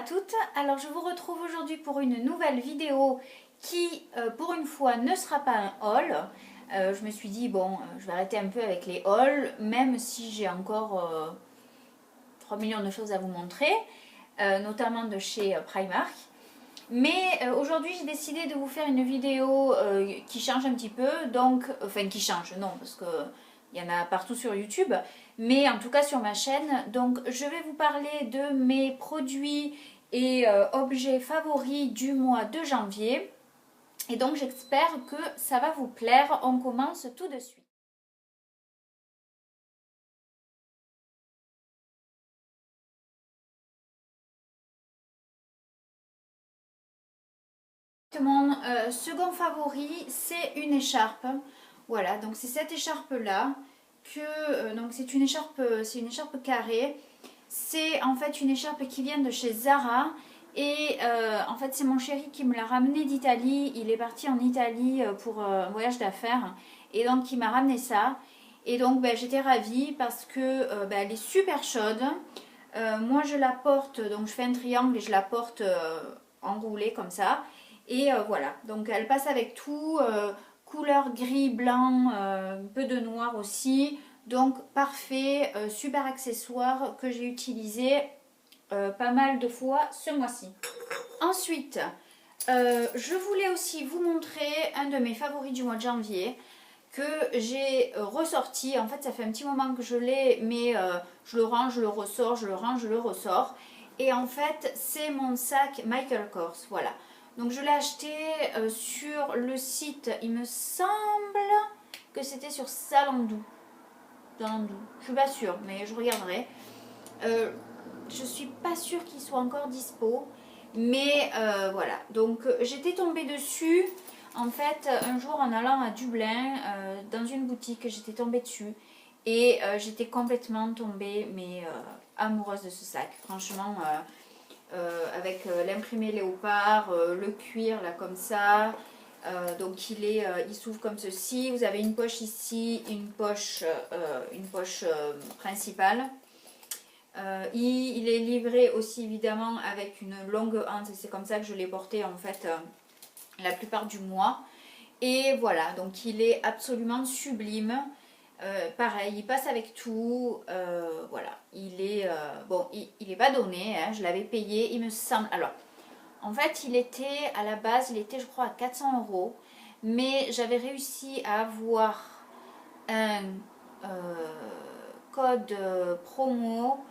toutes, alors je vous retrouve aujourd'hui pour une nouvelle vidéo qui pour une fois ne sera pas un haul. Je me suis dit bon, je vais arrêter un peu avec les hauls, même si j'ai encore 3 millions de choses à vous montrer, notamment de chez Primark. Mais aujourd'hui j'ai décidé de vous faire une vidéo qui change un petit peu, donc, enfin qui change, non, parce que il y en a partout sur YouTube, mais en tout cas sur ma chaîne. Donc je vais vous parler de mes produits et objets favoris du mois de janvier. Et donc j'espère que ça va vous plaire. On commence tout de suite. Mon second favori, c'est une écharpe. Voilà, donc c'est cette écharpe là que donc c'est une écharpe carrée. C'est en fait une écharpe qui vient de chez Zara et en fait c'est mon chéri qui me l'a ramené d'Italie. Il est parti en Italie pour un voyage d'affaires et donc il m'a ramené ça. Et donc ben, j'étais ravie parce que ben, elle est super chaude. Moi je la porte, donc je fais un triangle et je la porte enroulée comme ça. Et voilà, donc elle passe avec tout, couleur gris, blanc, un peu de noir aussi. Donc parfait, super accessoire que j'ai utilisé pas mal de fois ce mois-ci. Ensuite, je voulais aussi vous montrer un de mes favoris du mois de janvier que j'ai ressorti. En fait ça fait un petit moment que je l'ai, mais je le range, je le ressors, je le range, je le ressors. Et en fait c'est mon sac Michael Kors, voilà. Donc je l'ai acheté sur le site, il me semble que c'était sur Zalando. Je suis pas sûre, mais je regarderai. Je suis pas sûre qu'il soit encore dispo, mais voilà. Donc j'étais tombée dessus. En fait, un jour en allant à Dublin, dans une boutique, j'étais tombée dessus et j'étais complètement tombée, mais amoureuse de ce sac. Franchement, avec l'imprimé léopard, le cuir là comme ça. Donc il s'ouvre comme ceci. Vous avez une poche ici, une poche principale. Il est livré aussi évidemment avec une longue hante. C'est comme ça que je l'ai porté en fait la plupart du mois. Et voilà, donc il est absolument sublime. Pareil, il passe avec tout. Voilà, il est bon, il est pas donné, hein, je l'avais payé, il me semble. Alors, en fait, il était à la base, il était je crois à 400 €, mais j'avais réussi à avoir un code promo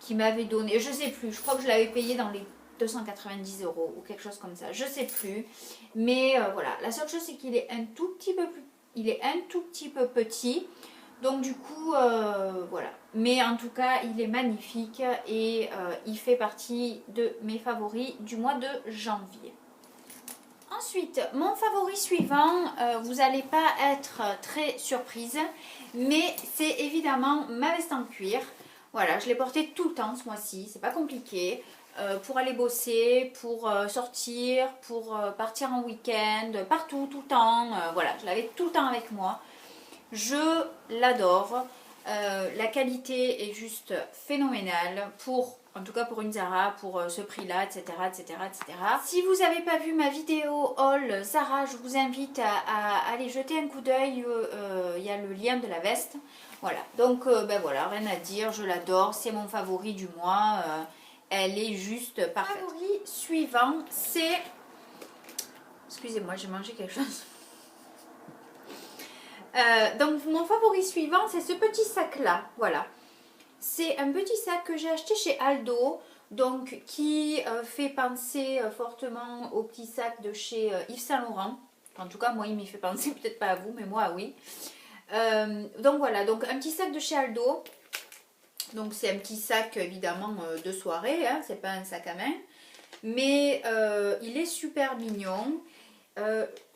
qui m'avait donné, je sais plus, je crois que je l'avais payé dans les 290 € ou quelque chose comme ça, je sais plus. Mais voilà, la seule chose c'est qu'il est un tout petit peu plus, il est un tout petit peu petit. Donc du coup, voilà. Mais en tout cas, il est magnifique et il fait partie de mes favoris du mois de janvier. Ensuite, mon favori suivant, vous n'allez pas être très surprise, mais c'est évidemment ma veste en cuir. Voilà, je l'ai portée tout le temps ce mois-ci, c'est pas compliqué. Pour aller bosser, pour sortir, pour partir en week-end, partout, tout le temps. Voilà, je l'avais tout le temps avec moi. Je l'adore. La qualité est juste phénoménale en tout cas pour une Zara, pour ce prix-là, etc., etc., etc. Si vous n'avez pas vu ma vidéo haul Zara, je vous invite à aller jeter un coup d'œil. Il y a le lien de la veste. Voilà, donc ben voilà, rien à dire, je l'adore, c'est mon favori du mois. Elle est juste parfaite. Favori suivant, c'est... Excusez-moi, j'ai mangé quelque chose. Donc mon favori suivant, c'est ce petit sac là, voilà. C'est un petit sac que j'ai acheté chez Aldo, donc qui fait penser fortement au petit sac de chez Yves Saint Laurent. En tout cas moi il m'y fait penser, peut-être pas à vous, mais moi oui. Donc voilà, donc un petit sac de chez Aldo. Donc c'est un petit sac évidemment de soirée, hein, c'est pas un sac à main. Mais il est super mignon.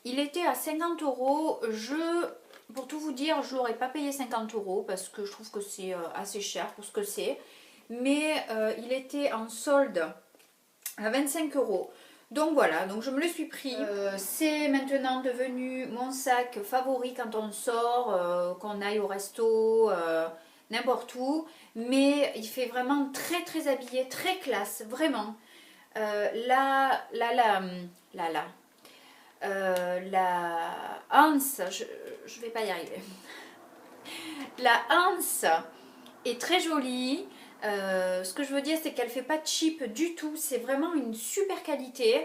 Il était à 50 €. Pour tout vous dire, je ne l'aurais pas payé 50 € parce que je trouve que c'est assez cher pour ce que c'est. Mais il était en solde à 25 €. Donc voilà, donc je me le suis pris. C'est maintenant devenu mon sac favori quand on sort, qu'on aille au resto, n'importe où. Mais il fait vraiment très très habillé, très classe, vraiment. la anse, je vais pas y arriver. La anse est très jolie. Ce que je veux dire, c'est qu'elle fait pas cheap du tout. C'est vraiment une super qualité.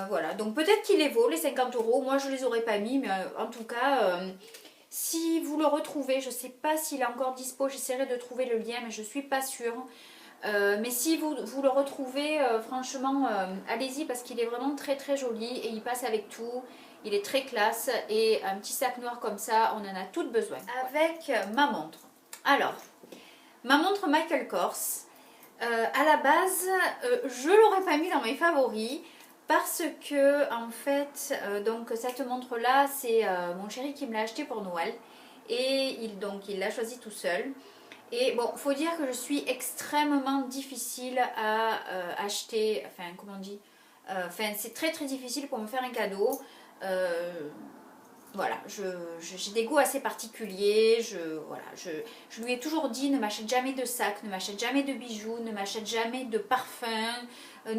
Voilà, donc peut-être qu'il les vaut les 50 euros. Moi, je les aurais pas mis, mais en tout cas, si vous le retrouvez, je sais pas s'il est encore dispo. J'essaierai de trouver le lien, mais je suis pas sûre. Mais si vous le retrouvez, franchement, allez-y parce qu'il est vraiment très très joli et il passe avec tout. Il est très classe et un petit sac noir comme ça, on en a toutes besoin. Avec ma montre. Alors, ma montre Michael Kors. À la base, je l'aurais pas mis dans mes favoris parce que en fait, donc cette montre là, c'est mon chéri qui me l'a acheté pour Noël et il l'a choisi tout seul. Et bon, faut dire que je suis extrêmement difficile à acheter, enfin comment on dit, enfin c'est très très difficile pour me faire un cadeau. Voilà, j'ai des goûts assez particuliers. Je lui ai toujours dit ne m'achète jamais de sac, ne m'achète jamais de bijoux, ne m'achète jamais de parfum,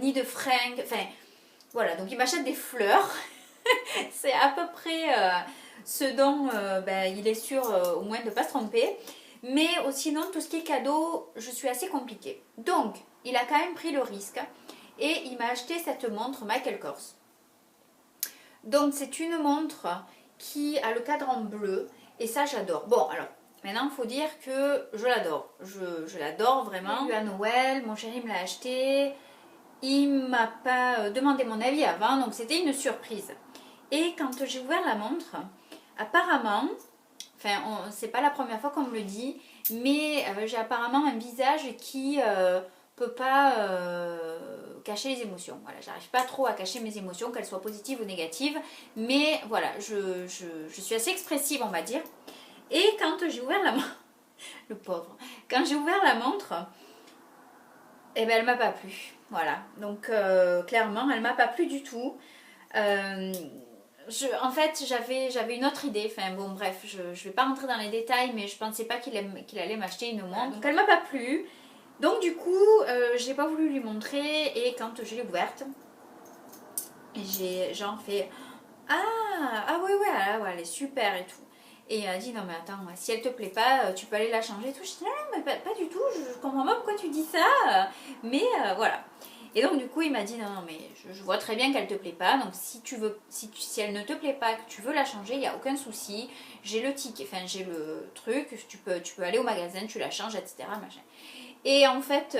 ni de fringues. Enfin, voilà, donc il m'achète des fleurs. C'est à peu près ce dont il est sûr au moins de ne pas se tromper. Mais sinon, tout ce qui est cadeau, je suis assez compliquée. Donc, il a quand même pris le risque et il m'a acheté cette montre Michael Kors. Donc, c'est une montre qui a le cadran bleu et ça, j'adore. Bon, alors, maintenant, il faut dire que je l'adore. Je l'adore vraiment. À Noël, mon chéri me l'a acheté. Il ne m'a pas demandé mon avis avant, donc c'était une surprise. Et quand j'ai ouvert la montre, apparemment, enfin, c'est pas la première fois qu'on me le dit, mais j'ai apparemment un visage qui peut pas cacher les émotions. Voilà, j'arrive pas trop à cacher mes émotions, qu'elles soient positives ou négatives, mais voilà, je suis assez expressive, on va dire. Et quand j'ai ouvert la montre, le pauvre, quand j'ai ouvert la montre, eh ben, elle m'a pas plu. Voilà, donc clairement, elle m'a pas plu du tout. En fait, j'avais une autre idée. Enfin bon, bref, je vais pas rentrer dans les détails, mais je pensais pas qu'il allait m'acheter une montre. Donc elle m'a pas plu. Donc du coup, j'ai pas voulu lui montrer. Et quand je l'ai ouverte, j'ai genre fait ah ouais ouais, elle est super et tout. Et elle a dit non mais attends, si elle te plaît pas, tu peux aller la changer et tout. Je dis non mais pas du tout. Je comprends pas pourquoi tu dis ça. Mais voilà. Et donc du coup il m'a dit non mais je vois très bien qu'elle te plaît pas, donc si elle ne te plaît pas, que tu veux la changer, il n'y a aucun souci, j'ai le ticket, enfin j'ai le truc, tu peux aller au magasin, tu la changes, etc. Machin. Et en fait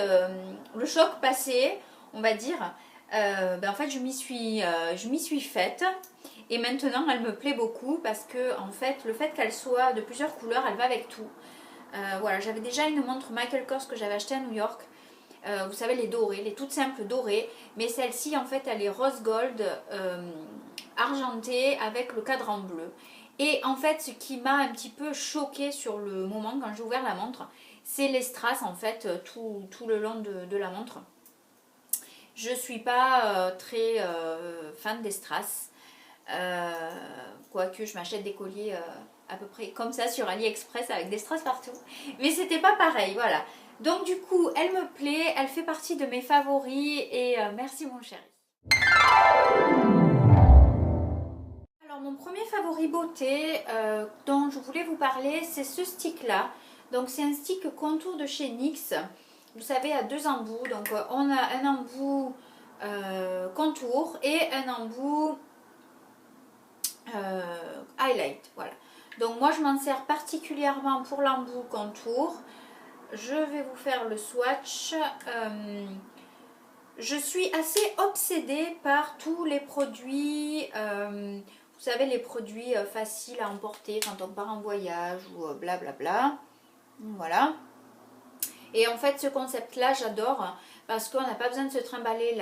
le choc passé, on va dire, en fait je m'y suis faite et maintenant elle me plaît beaucoup parce que en fait le fait qu'elle soit de plusieurs couleurs, elle va avec tout. Voilà, j'avais déjà une montre Michael Kors que j'avais achetée à New York. Vous savez les dorées, les toutes simples dorées, mais celle-ci en fait elle est rose gold argentée avec le cadran bleu. Et en fait ce qui m'a un petit peu choquée sur le moment quand j'ai ouvert la montre, c'est les strass en fait tout le long de la montre. Je suis pas très fan des strass, quoique je m'achète des colliers à peu près comme ça sur AliExpress avec des strass partout, mais c'était pas pareil, voilà. Donc du coup, elle me plaît, elle fait partie de mes favoris et merci mon chéri. Alors mon premier favori beauté dont je voulais vous parler, c'est ce stick là. Donc c'est un stick contour de chez NYX. Vous savez, à deux embouts. Donc on a un embout contour et un embout highlight. Voilà. Donc moi je m'en sers particulièrement pour l'embout contour. Je vais vous faire le swatch. Je suis assez obsédée par tous les produits, vous savez, les produits faciles à emporter quand on part en voyage ou blablabla. Voilà. Et en fait, ce concept-là, j'adore parce qu'on n'a pas besoin de se trimballer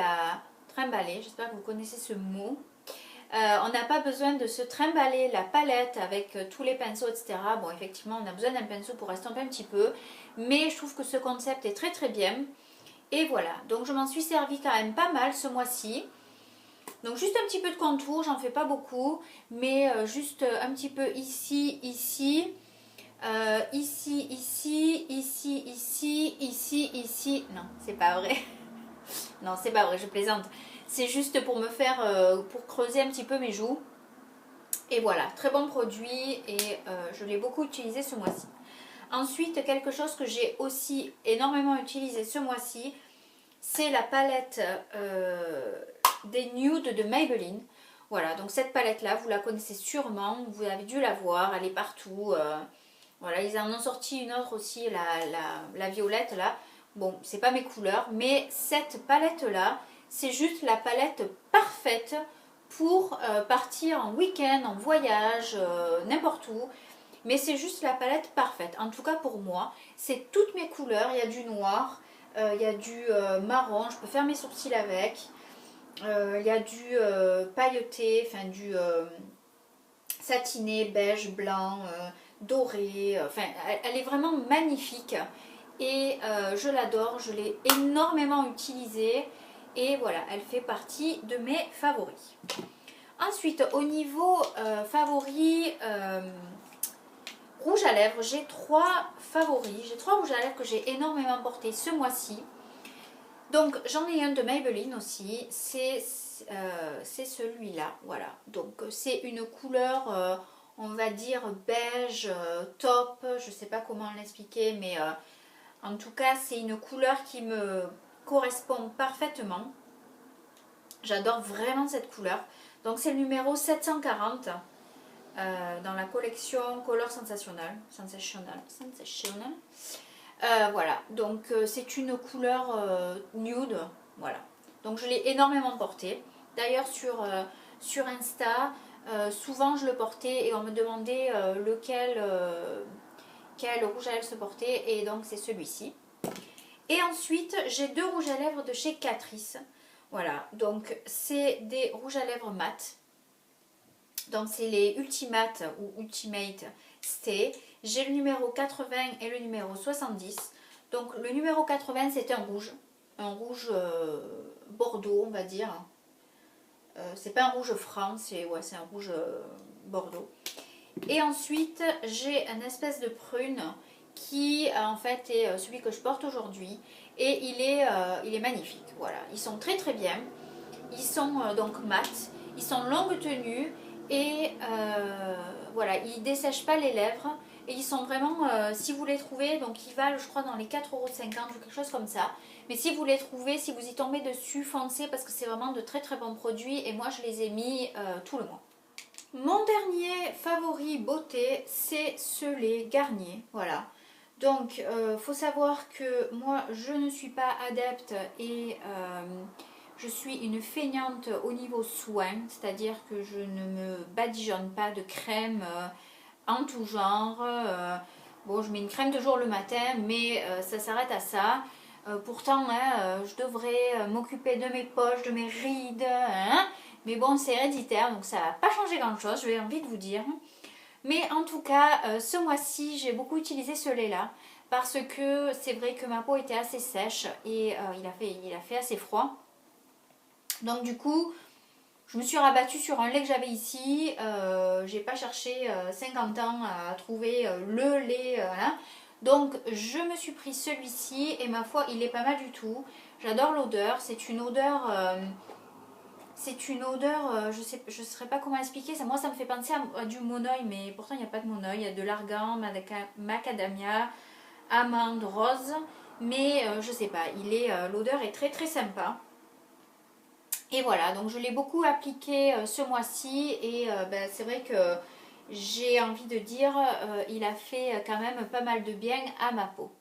j'espère que vous connaissez ce mot. On n'a pas besoin de se trimballer la palette avec tous les pinceaux, etc. Bon, effectivement, on a besoin d'un pinceau pour estomper un petit peu, mais je trouve que ce concept est très très bien. Et voilà, donc je m'en suis servi quand même pas mal ce mois-ci. Donc juste un petit peu de contour, j'en fais pas beaucoup, mais juste un petit peu ici, ici, ici, ici, ici, ici, ici, ici. Non, c'est pas vrai. Non, c'est pas vrai, je plaisante. C'est juste pour me faire, pour creuser un petit peu mes joues. Et voilà, très bon produit et je l'ai beaucoup utilisé ce mois-ci. Ensuite, quelque chose que j'ai aussi énormément utilisé ce mois-ci, c'est la palette des nudes de Maybelline. Voilà, donc cette palette-là, vous la connaissez sûrement, vous avez dû la voir, elle est partout. Voilà, ils en ont sorti une autre aussi, la violette là. Bon, c'est pas mes couleurs, mais cette palette-là, c'est juste la palette parfaite pour partir en week-end, en voyage, n'importe où. Mais c'est juste la palette parfaite, en tout cas pour moi. C'est toutes mes couleurs, il y a du noir, il y a du marron, je peux faire mes sourcils avec. Il y a du pailleté, enfin du satiné, beige, blanc, doré. Enfin, elle est vraiment magnifique et je l'adore. Je l'ai énormément utilisée et voilà, elle fait partie de mes favoris. Ensuite, au niveau favoris rouge à lèvres, j'ai 3 favoris. J'ai 3 rouges à lèvres que j'ai énormément portés ce mois-ci. Donc j'en ai un de Maybelline aussi, c'est celui-là, voilà. Donc c'est une couleur, on va dire beige, taupe, je sais pas comment l'expliquer, mais en tout cas c'est une couleur qui me correspond parfaitement. J'adore vraiment cette couleur. Donc c'est le numéro 740 dans la collection Color Sensationnel. Voilà, donc c'est une couleur nude, voilà. Donc je l'ai énormément porté. D'ailleurs sur Insta, souvent je le portais et on me demandait quel rouge à lèvres se portait et donc c'est celui-ci. Et ensuite j'ai 2 rouges à lèvres de chez Catrice. Voilà, donc c'est des rouges à lèvres mat. Donc c'est les Ultimate ou Ultimate Stay. J'ai le numéro 80 et le numéro 70. Donc le numéro 80 c'est un rouge bordeaux on va dire. C'est pas un rouge franc, c'est un rouge bordeaux. Et ensuite j'ai un espèce de prune qui en fait est celui que je porte aujourd'hui. Et il est magnifique, voilà. Ils sont très très bien. Ils sont donc mat, ils sont longue tenue. Et voilà, ils ne dessèchent pas les lèvres. Et ils sont vraiment, si vous les trouvez, donc ils valent je crois dans les 4,50 € ou quelque chose comme ça. Mais si vous les trouvez, si vous y tombez dessus, foncez parce que c'est vraiment de très très bons produits. Et moi je les ai mis tout le mois. Mon dernier favori beauté, c'est ce lait Garnier. Voilà. Donc faut savoir que moi je ne suis pas adepte et... je suis une feignante au niveau soin, c'est-à-dire que je ne me badigeonne pas de crème en tout genre. Bon, je mets une crème de jour le matin, mais ça s'arrête à ça. Pourtant, hein, je devrais m'occuper de mes poches, de mes rides. Hein, mais bon, c'est héréditaire, donc ça va pas changer grand-chose, je vais envie de vous dire. Mais en tout cas, ce mois-ci, j'ai beaucoup utilisé ce lait-là. Parce que c'est vrai que ma peau était assez sèche et il a fait assez froid. Donc du coup, je me suis rabattue sur un lait que j'avais ici. J'ai pas cherché 50 ans à trouver le lait. Hein. Donc je me suis pris celui-ci et ma foi, il est pas mal du tout. J'adore l'odeur. C'est une odeur... je ne saurais pas comment expliquer. Moi, ça me fait penser à du monoeil, mais pourtant, il n'y a pas de monoeil. Il y a de l'argan, macadamia, amande, rose. Mais je sais pas, l'odeur est très très sympa. Et voilà, donc je l'ai beaucoup appliqué ce mois-ci et c'est vrai que j'ai envie de dire, il a fait quand même pas mal de bien à ma peau.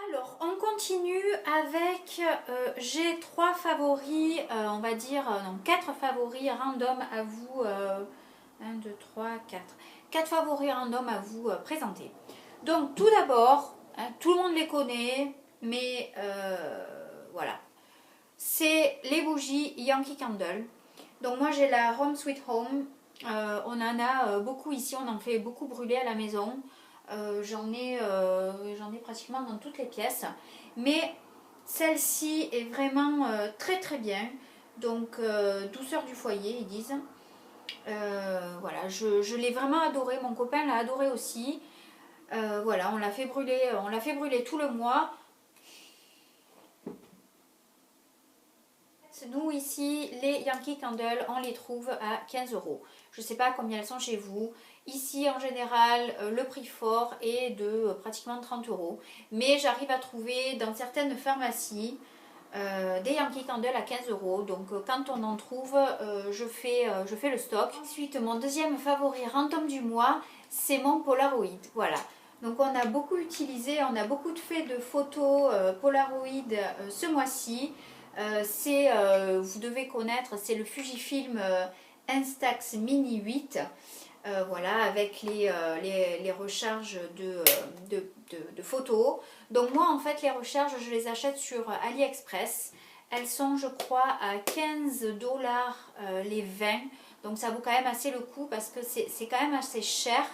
Alors, on continue avec, j'ai 3 favoris, on va dire, non, 4 favoris random à vous, 1, 2, 3, 4. 4 favoris random à vous présenter. Donc, tout d'abord, hein, tout le monde les connaît, mais voilà. C'est les bougies Yankee Candle. Donc moi j'ai la Home Sweet Home. On en a beaucoup ici, on en fait beaucoup brûler à la maison. J'en ai pratiquement dans toutes les pièces. Mais celle-ci est vraiment très très bien. Donc douceur du foyer ils disent. Voilà, je l'ai vraiment adoré. Mon copain l'a adoré aussi. Voilà, on l'a fait brûler tout le mois. Nous ici, les Yankee Candle, on les trouve à 15 €. Je ne sais pas combien elles sont chez vous. Ici, en général, le prix fort est de pratiquement 30 €. Mais j'arrive à trouver dans certaines pharmacies des Yankee Candle à 15 €. Donc quand on en trouve, je fais le stock. Ensuite, mon deuxième favori random du mois, c'est mon Polaroid. Voilà. Donc on a beaucoup utilisé, on a beaucoup fait de photos Polaroid ce mois-ci. Vous devez connaître, c'est le Fujifilm Instax Mini 8. Voilà, avec les recharges de photos. Donc moi en fait les recharges je les achète sur AliExpress. Elles sont je crois à 15 $ les 20. Donc ça vaut quand même assez le coup parce que c'est quand même assez cher.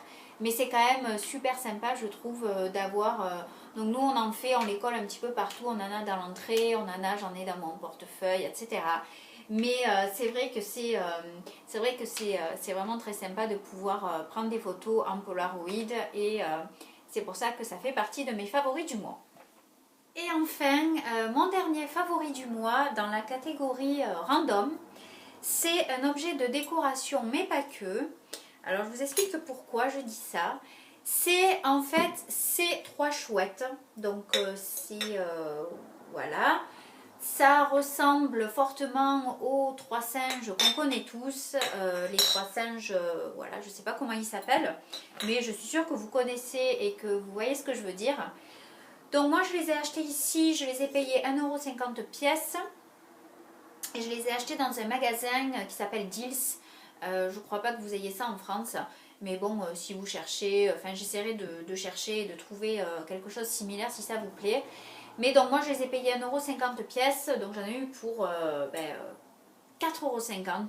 Mais c'est quand même super sympa je trouve d'avoir... donc nous on en fait, on les colle un petit peu partout. On en a dans l'entrée, j'en ai dans mon portefeuille, etc. Mais c'est vrai que c'est vraiment très sympa de pouvoir prendre des photos en Polaroid et c'est pour ça que ça fait partie de mes favoris du mois. Et enfin, mon dernier favori du mois dans la catégorie random, c'est un objet de décoration mais pas que. Alors je vous explique pourquoi je dis ça. C'est en fait ces 3 chouettes. Donc voilà. Ça ressemble fortement aux 3 singes qu'on connaît tous. Les 3 singes, voilà, je ne sais pas comment ils s'appellent. Mais je suis sûre que vous connaissez et que vous voyez ce que je veux dire. Donc moi je les ai achetés ici, je les ai payés 1,50 € pièce. Et je les ai achetés dans un magasin qui s'appelle Deals. Je ne crois pas que vous ayez ça en France. Mais bon, si vous cherchez, enfin j'essaierai de chercher et de trouver quelque chose de similaire si ça vous plaît. Mais donc moi je les ai payés 1,50 € pièce, donc j'en ai eu pour 4,50 €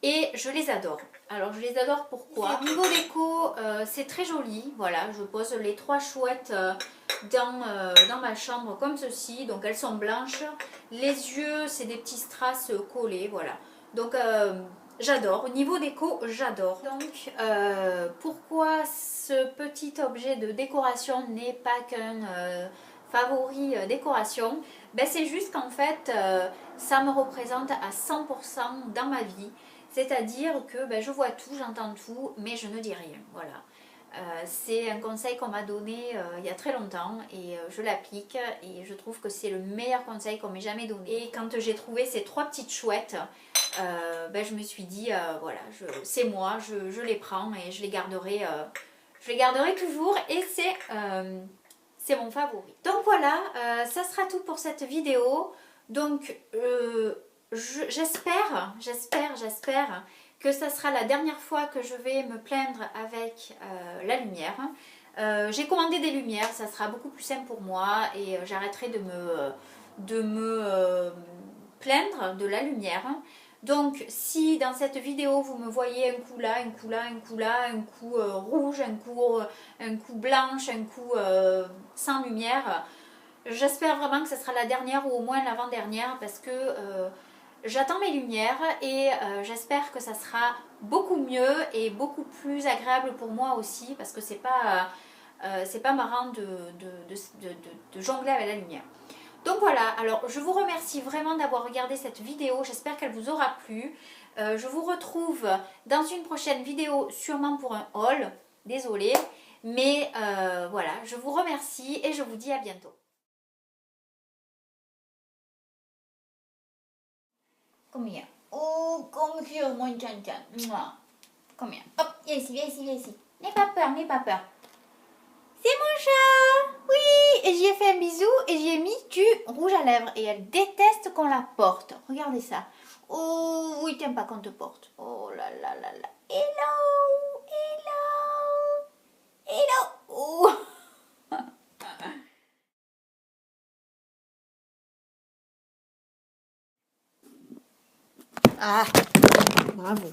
et je les adore. Alors je les adore pourquoi? Au niveau déco, c'est très joli, voilà, je pose les 3 chouettes dans ma chambre comme ceci, donc elles sont blanches. Les yeux, c'est des petits strass collés, voilà. Donc j'adore, au niveau déco, j'adore. Donc pourquoi ce petit objet de décoration n'est pas qu'un... favori décoration, ben c'est juste qu'en fait ça me représente à 100% dans ma vie, c'est-à-dire que ben, je vois tout, j'entends tout, mais je ne dis rien, voilà. C'est un conseil qu'on m'a donné il y a très longtemps et je l'applique et je trouve que c'est le meilleur conseil qu'on m'ait jamais donné. Et quand j'ai trouvé ces 3 petites chouettes, ben, je me suis dit voilà, c'est moi, je les prends et je les garderai toujours et c'est mon favori. Donc voilà, ça sera tout pour cette vidéo. Donc j'espère que ça sera la dernière fois que je vais me plaindre avec la lumière. J'ai commandé des lumières, ça sera beaucoup plus simple pour moi et j'arrêterai de me plaindre de la lumière. Donc si dans cette vidéo vous me voyez un coup là, un coup là, un coup là, un coup rouge, un coup blanche, un coup sans lumière, j'espère vraiment que ce sera la dernière ou au moins l'avant-dernière parce que j'attends mes lumières et j'espère que ça sera beaucoup mieux et beaucoup plus agréable pour moi aussi parce que c'est pas marrant de jongler avec la lumière. Donc voilà, alors je vous remercie vraiment d'avoir regardé cette vidéo, j'espère qu'elle vous aura plu. Je vous retrouve dans une prochaine vidéo, sûrement pour un haul, désolée. Mais voilà, je vous remercie et je vous dis à bientôt. Come here. Oh, come here, mon tchan-tchan. Come here. Hop, viens ici, viens ici, viens ici. N'aie pas peur, n'aie pas peur. C'est mon chat! Oui! Et j'y ai fait un bisou et j'y ai mis du rouge à lèvres. Et elle déteste qu'on la porte. Regardez ça. Oh, oui, t'aimes pas qu'on te porte. Oh là là là là. Hello! Hello! Hello! Oh. Ah, bravo.